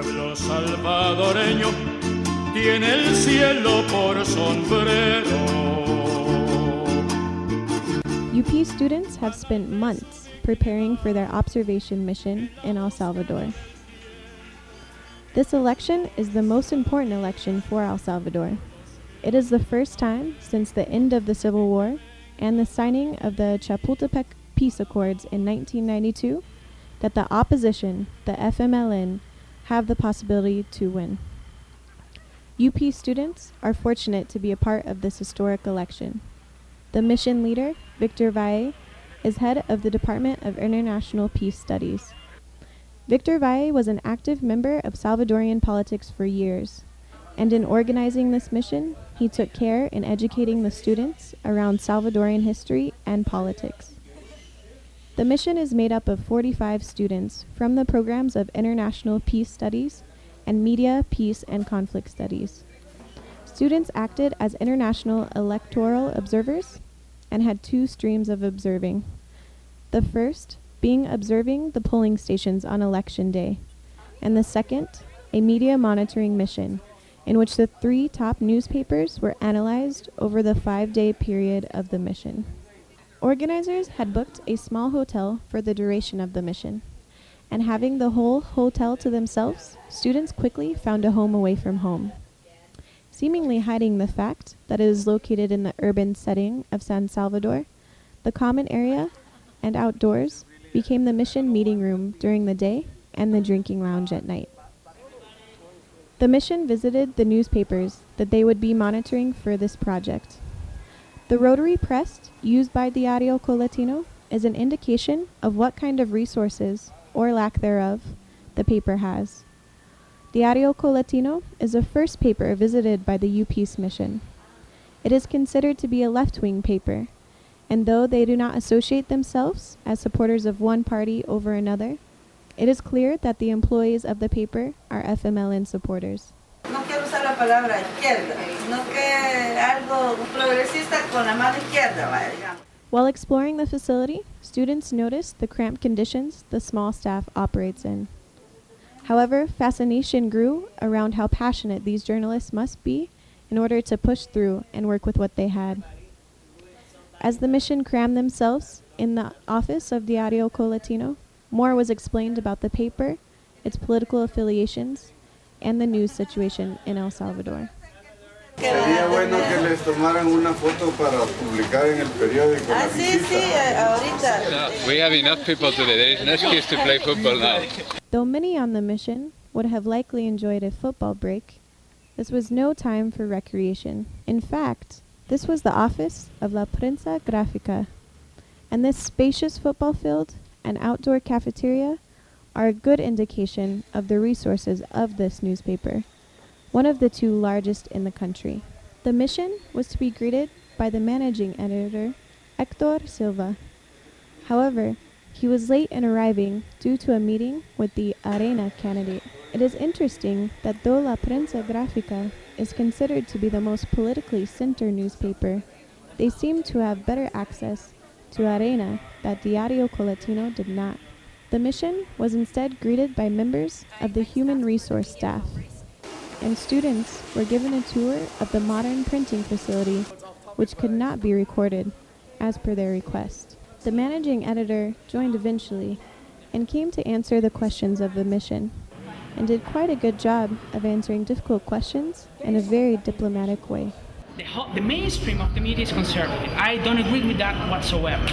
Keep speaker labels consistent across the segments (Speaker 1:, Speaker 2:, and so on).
Speaker 1: pueblo salvadoreño tiene el cielo por sombrero.
Speaker 2: UP students have spent months preparing for their observation mission in El Salvador. This election is the most important election for El Salvador. It is the first time since the end of the Civil War and the signing of the Chapultepec Peace Accords in 1992 that the opposition, the FMLN, have the possibility to win. UP students are fortunate to be a part of this historic election. The mission leader, Victor Valle, is head of the Department of International Peace Studies. Victor Valle was an active member of Salvadorian politics for years, and in organizing this mission, he took care in educating the students around Salvadorian history and politics. The mission is made up of 45 students from the programs of International Peace Studies and Media, Peace, and Conflict Studies. Students acted as international electoral observers and had two streams of observing. The first being observing the polling stations on election day, and the second, a media monitoring mission, in which the 3 top newspapers were analyzed over the 5-day period of the mission. Organizers had booked a small hotel for the duration of the mission, and having the whole hotel to themselves, students quickly found a home away from home. Seemingly hiding the fact that it is located in the urban setting of San Salvador, the common area and outdoors became the mission meeting room during the day and the drinking lounge at night. The mission visited the newspapers that they would be monitoring for this project. The rotary press used by Diario Coletino is an indication of what kind of resources, or lack thereof, the paper has. Diario Coletino is the first paper visited by the UP's mission. It is considered to be a left-wing paper, and though they do not associate themselves as supporters of one party over another, it is clear that the employees of the paper are FMLN supporters.
Speaker 3: No quiero usar la palabra izquierda, sino que algo progresista con la mano izquierda, vaya, digamos.
Speaker 2: While exploring the facility, students noticed the cramped conditions the small staff operates in. However, fascination grew around how passionate these journalists must be in order to push through and work with what they had. As the mission crammed themselves in the office of Diario Coletino, more was explained about the paper, its political affiliations, and the news situation in El Salvador.
Speaker 4: Sería bueno que les tomaran una foto para publicar en el periódico.
Speaker 3: Sí, ahorita.
Speaker 5: We have enough people today. There is no excuse to play football now.
Speaker 2: Though many on the mission would have likely enjoyed a football break, this was no time for recreation. In fact, this was the office of La Prensa Gráfica, and this spacious football field and outdoor cafeteria are a good indication of the resources of this newspaper, one of the 2 largest in the country. The mission was to be greeted by the managing editor, Héctor Silva. However, he was late in arriving due to a meeting with the Arena candidate. It is interesting that though La Prensa Gráfica is considered to be the most politically center newspaper, they seem to have better access to Arena that Diario Coletino did not. The mission was instead greeted by members of the human resource staff, and students were given a tour of the modern printing facility, which could not be recorded, as per their request. The managing editor joined eventually, and came to answer the questions of the mission, and did quite a good job of answering difficult questions in a very diplomatic way.
Speaker 6: The mainstream of the media is conservative. I don't agree with that whatsoever.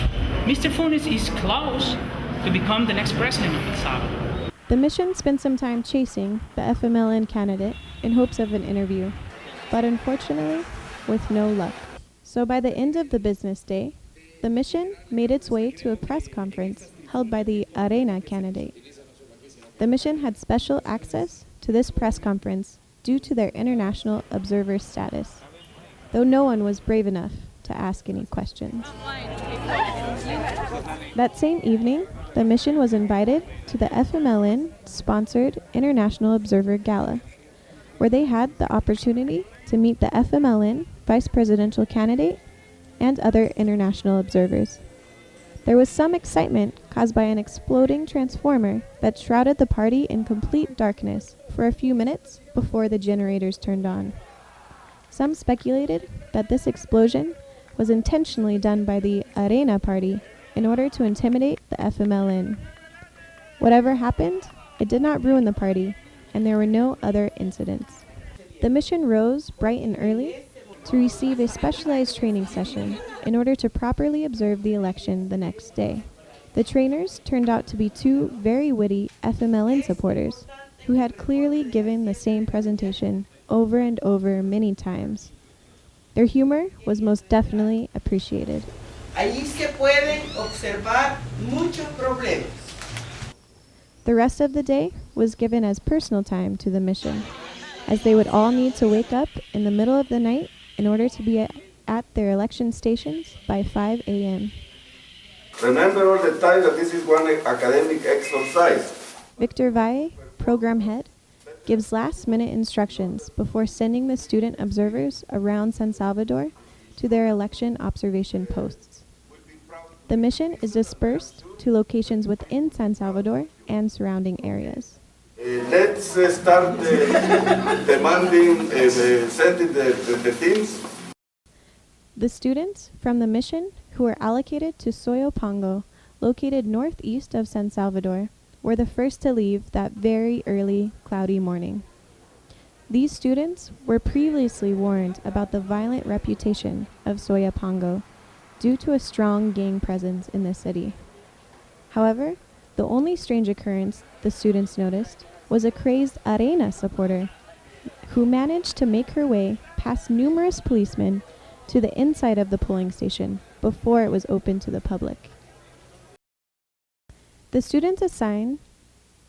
Speaker 6: Mr. Funes is close to become the next president of El Salvador.
Speaker 2: The mission spent some time chasing the FMLN candidate in hopes of an interview, but unfortunately, with no luck. So by the end of the business day, the mission made its way to a press conference held by the Arena candidate. The mission had special access to this press conference due to their international observer status, though no one was brave enough to ask any questions. That same evening, the mission was invited to the FMLN-sponsored International Observer Gala, where they had the opportunity to meet the FMLN vice presidential candidate and other international observers. There was some excitement caused by an exploding transformer that shrouded the party in complete darkness for a few minutes before the generators turned on. Some speculated that this explosion was intentionally done by the Arena party in order to intimidate the FMLN. Whatever happened, it did not ruin the party, and there were no other incidents. The mission rose bright and early to receive a specialized training session in order to properly observe the election the next day. The trainers turned out to be two very witty FMLN supporters who had clearly given the same presentation over and over many times. Their humor was most definitely appreciated.
Speaker 3: Allí se pueden observar muchos problemas.
Speaker 2: The rest of the day was given as personal time to the mission, as they would all need to wake up in the middle of the night in order to be at their election stations by 5 a.m.
Speaker 4: Remember all the time that this is one academic exercise.
Speaker 2: Victor Valle, program head, gives last-minute instructions before sending the student observers around San Salvador to their election observation posts. The mission is dispersed to locations within San Salvador and surrounding areas.
Speaker 4: Let's start sending the teams.
Speaker 2: The students from the mission who were allocated to Soyopango, located northeast of San Salvador, were the first to leave that very early, cloudy morning. These students were previously warned about the violent reputation of Soyapango due to a strong gang presence in the city. However, the only strange occurrence the students noticed was a crazed Arena supporter who managed to make her way past numerous policemen to the inside of the polling station before it was open to the public. The students assigned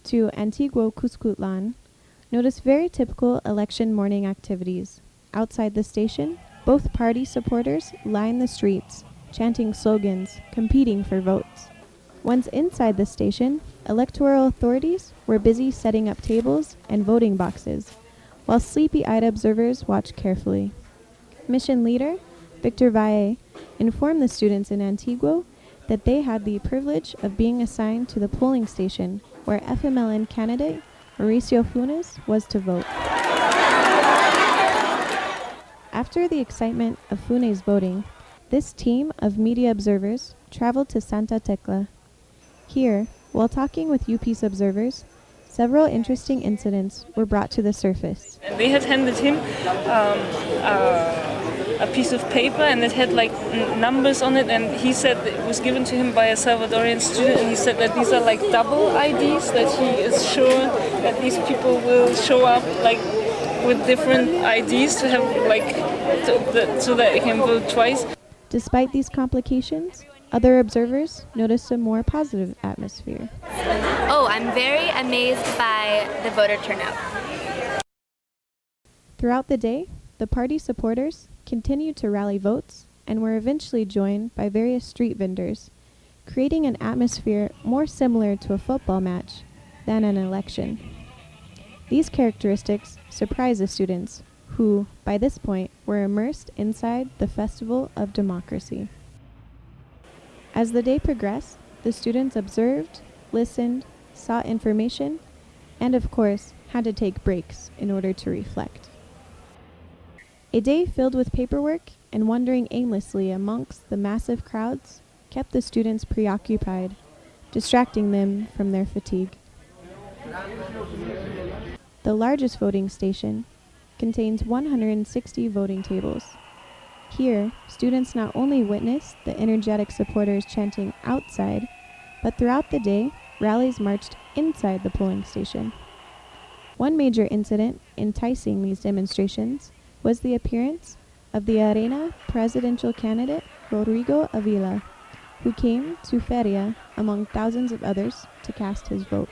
Speaker 2: to Antiguo Cuscutlan noticed very typical election morning activities. Outside the station, both party supporters lined the streets, chanting slogans, competing for votes. Once inside the station, electoral authorities were busy setting up tables and voting boxes, while sleepy-eyed observers watched carefully. Mission leader, Victor Valle, informed the students in Antiguo that they had the privilege of being assigned to the polling station where FMLN candidate Mauricio Funes was to vote. After the excitement of Funes voting, this team of media observers traveled to Santa Tecla. Here, while talking with UP's observers, several interesting incidents were brought to the surface.
Speaker 7: They had handed him a piece of paper and it had like numbers on it, and he said it was given to him by a Salvadorian student, and he said that these are like double IDs, that he is sure that these people will show up like with different IDs to have like so that they can vote twice.
Speaker 2: Despite these complications, other observers noticed a more positive atmosphere.
Speaker 8: Oh, I'm very amazed by the voter turnout.
Speaker 2: Throughout the day, the party supporters continued to rally votes and were eventually joined by various street vendors, creating an atmosphere more similar to a football match than an election. These characteristics surprised the students, who, by this point, were immersed inside the Festival of Democracy. As the day progressed, the students observed, listened, sought information, and of course, had to take breaks in order to reflect. A day filled with paperwork and wandering aimlessly amongst the massive crowds kept the students preoccupied, distracting them from their fatigue. The largest voting station contains 160 voting tables. Here, students not only witnessed the energetic supporters chanting outside, but throughout the day, rallies marched inside the polling station. One major incident enticing these demonstrations was the appearance of the Arena presidential candidate Rodrigo Avila, who came to Feria among thousands of others to cast his vote.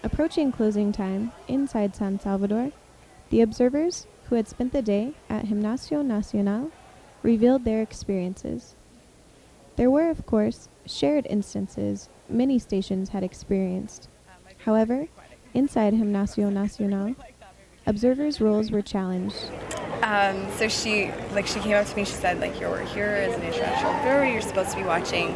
Speaker 2: Approaching closing time inside San Salvador, the observers who had spent the day at Gimnasio Nacional revealed their experiences. There were, of course, shared instances many stations had experienced. However, inside Gimnasio Nacional, observers' roles were challenged.
Speaker 9: So she came up to me, she said, like, you're here as an international observer, you're supposed to be watching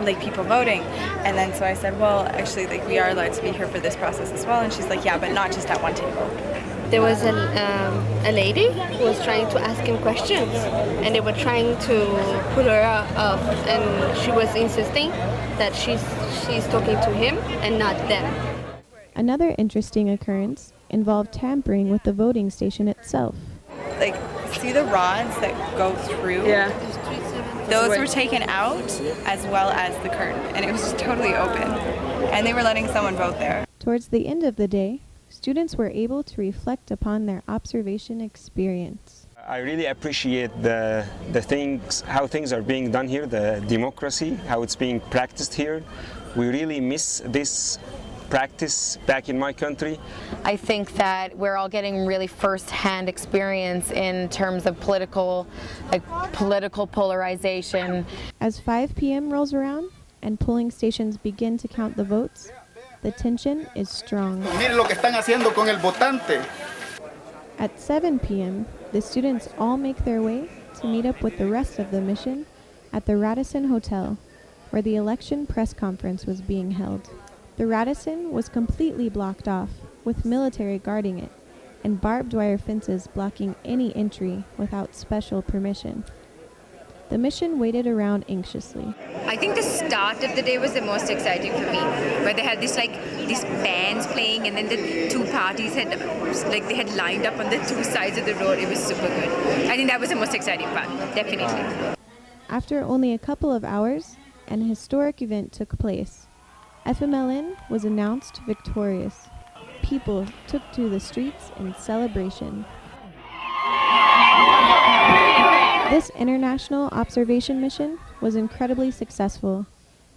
Speaker 9: like people voting. And then so I said, well, actually, like, we are allowed to be here for this process as well. And she's like, yeah, but not just at one table.
Speaker 8: There was a lady who was trying to ask him questions, and they were trying to pull her off, and she was insisting that she's talking to him and not them.
Speaker 2: Another interesting occurrence involved tampering with the voting station itself.
Speaker 9: Like, see the rods that go through?
Speaker 7: Yeah.
Speaker 9: Those were taken out, as well as the curtain, and it was just totally open. And they were letting someone vote there.
Speaker 2: Towards the end of the day, students were able to reflect upon their observation experience.
Speaker 10: I really appreciate the things, how things are being done here, the democracy, how it's being practiced here. We really miss this practice back in my country.
Speaker 11: I think that we're all getting really first-hand experience in terms of political polarization.
Speaker 2: As 5 p.m. rolls around and polling stations begin to count the votes, the tension is strong.
Speaker 12: Miren lo que están haciendo con el votante.
Speaker 2: At 7 p.m., the students all make their way to meet up with the rest of the mission at the Radisson Hotel, where the election press conference was being held. The Radisson was completely blocked off, with military guarding it, and barbed wire fences blocking any entry without special permission. The mission waited around anxiously.
Speaker 13: I think the start of the day was the most exciting for me, where they had these bands playing, and then the two parties had lined up on the two sides of the road. It was super good. I think that was the most exciting part, definitely.
Speaker 2: After only a couple of hours, an historic event took place. FMLN was announced victorious. People took to the streets in celebration. This international observation mission was incredibly successful,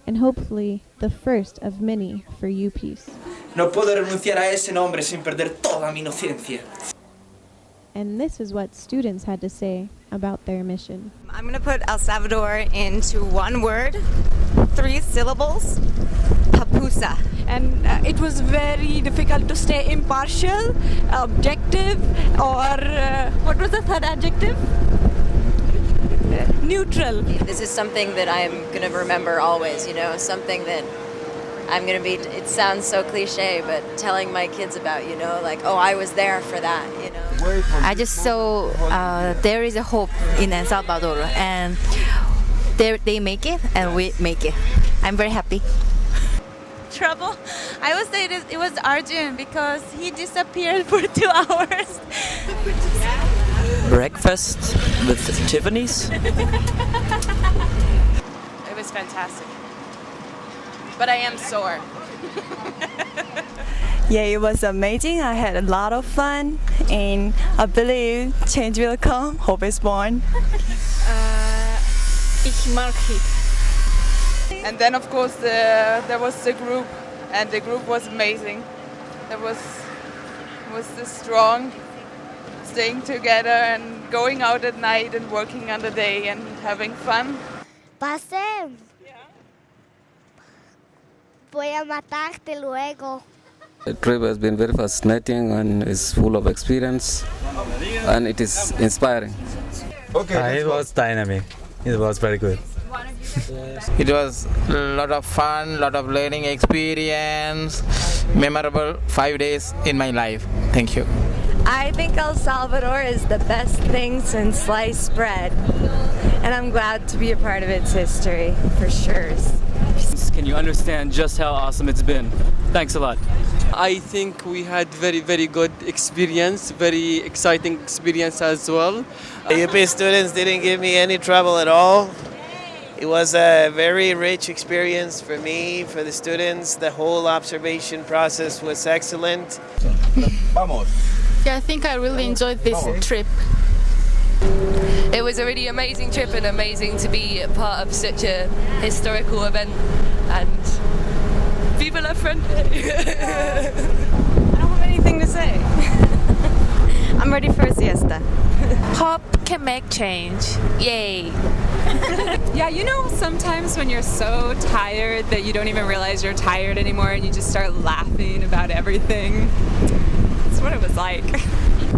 Speaker 2: and hopefully the first of many for UPeace.
Speaker 14: No puedo renunciar a ese nombre sin perder toda mi inocencia.
Speaker 2: And this is what students had to say about their mission.
Speaker 15: I'm going to put El Salvador into one word, 3 syllables, papusa.
Speaker 16: And it was very difficult to stay impartial, objective, or what was the third adjective? Neutral.
Speaker 17: This is something that I'm going to remember always, something that I'm going to be, it sounds so cliche, but telling my kids about, oh, I was there for that,
Speaker 18: I just saw there is a hope in El Salvador, and they make it and we make it. I'm very happy.
Speaker 19: Trouble? I would say it was Arjun, because he disappeared for 2 hours.
Speaker 20: Breakfast with Tiffany's.
Speaker 21: It was fantastic. But I am sore.
Speaker 22: Yeah, it was amazing. I had a lot of fun, and I believe change will come. Hope is born.
Speaker 19: Ich mag it.
Speaker 23: And then, of course, there was the group, and the group was amazing. There was the strong, staying together and going out at night and working on the day and having fun.
Speaker 24: Pase. Voy a matarte luego.
Speaker 25: The trip has been very fascinating and is full of experience, and it is inspiring.
Speaker 26: It was dynamic. It was very good.
Speaker 27: It was a lot of fun, lot of learning experience, memorable 5 days in my life. Thank you.
Speaker 15: I think El Salvador is the best thing since sliced bread, and I'm glad to be a part of its history, for sure.
Speaker 28: Can you understand just how awesome it's been? Thanks a lot.
Speaker 29: I think we had very, very good experience, very exciting experience as well.
Speaker 30: The UP students didn't give me any trouble at all. It was a very rich experience for me, for the students. The whole observation process was excellent.
Speaker 31: Vamos. Yeah, I think I really enjoyed this trip.
Speaker 32: It was a really amazing trip, and amazing to be a part of such a historical event, and people are friendly.
Speaker 15: I don't have anything to say. I'm ready for a siesta.
Speaker 31: Hope can make change. Yay.
Speaker 33: Yeah, sometimes when you're so tired that you don't even realize you're tired anymore, and you just start laughing about everything. That's what it was like.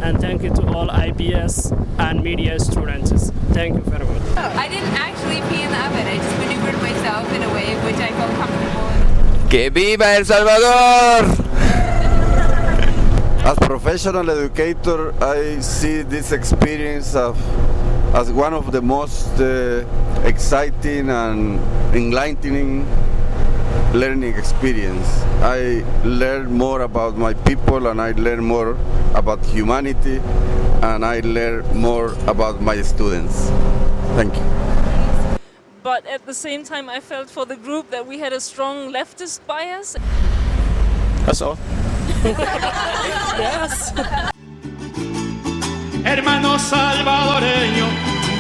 Speaker 1: and thank you to all IBS and media students. Thank you very much.
Speaker 33: I didn't actually pee in the oven. I just maneuvered myself in a way which I felt comfortable in.
Speaker 3: ¡Que viva El Salvador! As professional educator, I see this experience as one of the most exciting and enlightening learning experience. I learn more about my people, and I learn more about humanity, and I learn more about my students. Thank you.
Speaker 4: But at the same time, I felt for the group that we had a strong leftist bias.
Speaker 3: That's all.
Speaker 4: Yes.
Speaker 5: Hermano salvadoreño,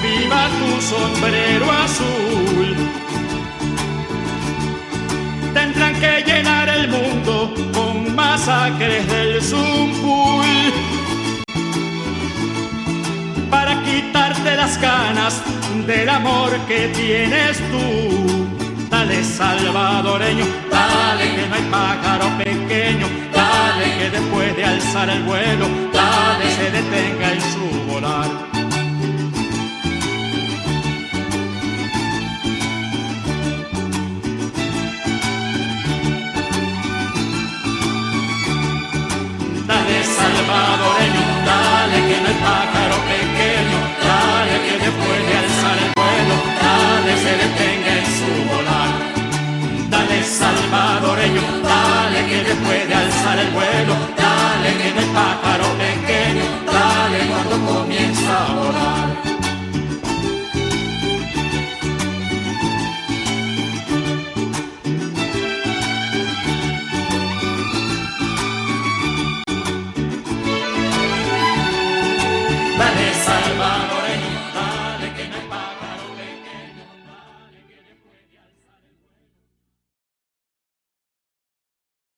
Speaker 5: viva tu sombrero azul. Tendrán que llenar el mundo con masacres del Zumpul para quitarte las ganas del amor que tienes tú. Dale salvadoreño, dale que no hay pájaro pequeño, dale que después de alzar el vuelo, dale se detenga en su volar. Dale salvadoreño, dale que no hay pájaro pequeño, dale que después de alzar el vuelo, dale se detenga en su volar. Dale salvadoreño, dale que después de alzar el vuelo, dale que no hay pájaro pequeño.